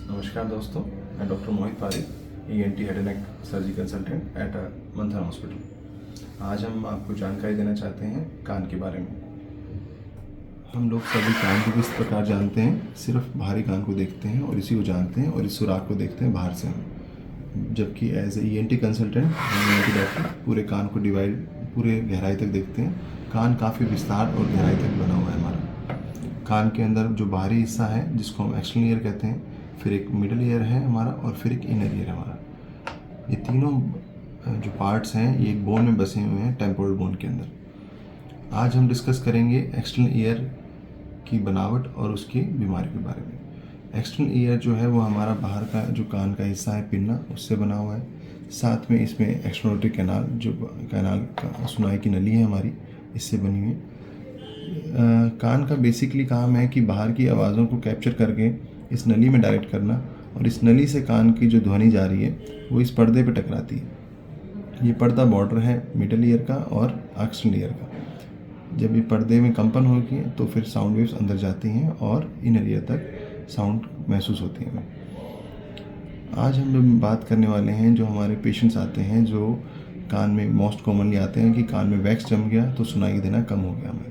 नमस्कार दोस्तों, मैं doctor Mohit Pareek, ENT head and neck surgery consultant at Manthan hospital. आज हम आपको जानकारी देना चाहते हैं कान के बारे में। हम लोग सभी कान को किस प्रकार जानते हैं, सिर्फ बाहरी कान को देखते हैं और इसी को जानते हैं और इस सुराख को देखते हैं बाहर से हम। जबकि as a ENT consultant ENT doctor पूरे कान को डिवाइड पूरे गहराई तक देखते हैं। कान काफ़ी विस्तार और गहराई तक बना हुआ है हमारा। कान के अंदर जो बाहरी हिस्सा है जिसको हम एक्सटर्नल ईयर कहते हैं, फिर एक मिडल ईयर है हमारा और फिर एक इनर ईयर है हमारा। ये तीनों जो पार्ट्स हैं ये एक बोन में बसे हुए हैं, टेम्पोरल बोन के अंदर। आज हम डिस्कस करेंगे एक्सटर्नल ईयर की बनावट और उसकी बीमारी के बारे में। एक्सटर्नल ईयर जो है वो हमारा बाहर का जो कान का हिस्सा है, पिन्ना, उससे बना हुआ है। साथ में इसमें एक्सट्रोनोटरी कैनाल, जो कैनाल का सुनाई की नली है हमारी, इससे बनी हुई है। कान का बेसिकली काम है कि बाहर की आवाज़ों को कैप्चर करके इस नली में डायरेक्ट करना, और इस नली से कान की जो ध्वनि जा रही है वो इस पर्दे पे टकराती है। ये पर्दा बॉर्डर है मिडल ईयर का और एक्सटर्नल ईयर का। जब ये पर्दे में कंपन होगी तो फिर साउंड वेव्स अंदर जाती हैं और इनर ईयर तक साउंड महसूस होती हैं। आज हम लोग बात करने वाले हैं जो हमारे पेशेंट्स आते हैं, जो कान में मोस्ट कॉमनली आते हैं कि कान में वैक्स जम गया तो सुनाई देना कम हो गया हमें।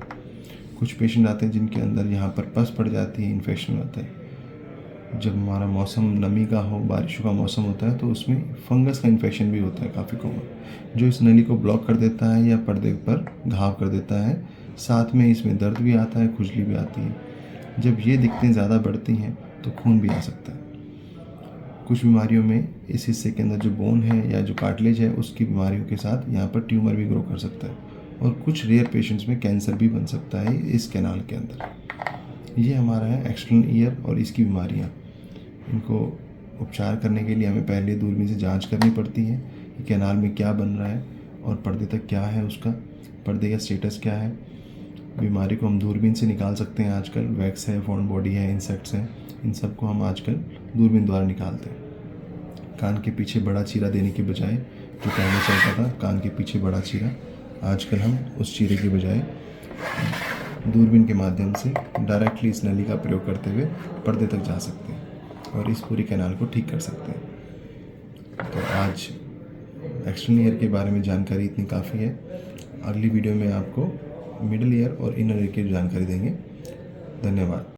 कुछ पेशेंट आते हैं जिनके अंदर यहाँ पर पस पड़ जाती है, इन्फेक्शन होता है। जब हमारा मौसम नमी का हो, बारिशों का मौसम होता है तो उसमें फंगस का इन्फेक्शन भी होता है काफ़ी कॉमन, जो इस नली को ब्लॉक कर देता है या पर्दे पर घाव कर देता है। साथ में इसमें दर्द भी आता है, खुजली भी आती है। जब ये दिक्कतें ज़्यादा बढ़ती हैं तो खून भी आ सकता है। कुछ बीमारियों में इस हिस्से के अंदर जो बोन है या जो कार्टिलेज है उसकी बीमारियों के साथ यहाँ पर ट्यूमर भी ग्रो कर सकता है, और कुछ रेयर पेशेंट्स में कैंसर भी बन सकता है इस कैनाल के अंदर। ये हमारा है एक्सटर्नल ईयर और इसकी बीमारियाँ। इनको उपचार करने के लिए हमें पहले दूरबीन से जांच करनी पड़ती है कि कैनाल में क्या बन रहा है और पर्दे तक क्या है, उसका पर्दे का स्टेटस क्या है। बीमारी को हम दूरबीन से निकाल सकते हैं आजकल। वैक्स है, फॉरेन बॉडी है, इंसेक्ट्स हैं, इन सब को हम आजकल दूरबीन द्वारा निकालते हैं। कान के पीछे बड़ा चीरा देने के बजाय, जो पहले चलता था कान के पीछे बड़ा चीरा, आजकल हम उस चीरे के बजाय दूरबीन के माध्यम से डायरेक्टली इस नली का प्रयोग करते हुए पर्दे तक जा सकते हैं और इस पूरी कैनाल को ठीक कर सकते हैं। तो आज एक्सटर्नल ईयर के बारे में जानकारी इतनी काफ़ी है। अगली वीडियो में आपको मिडल ईयर और इनर ईयर की जानकारी देंगे। धन्यवाद।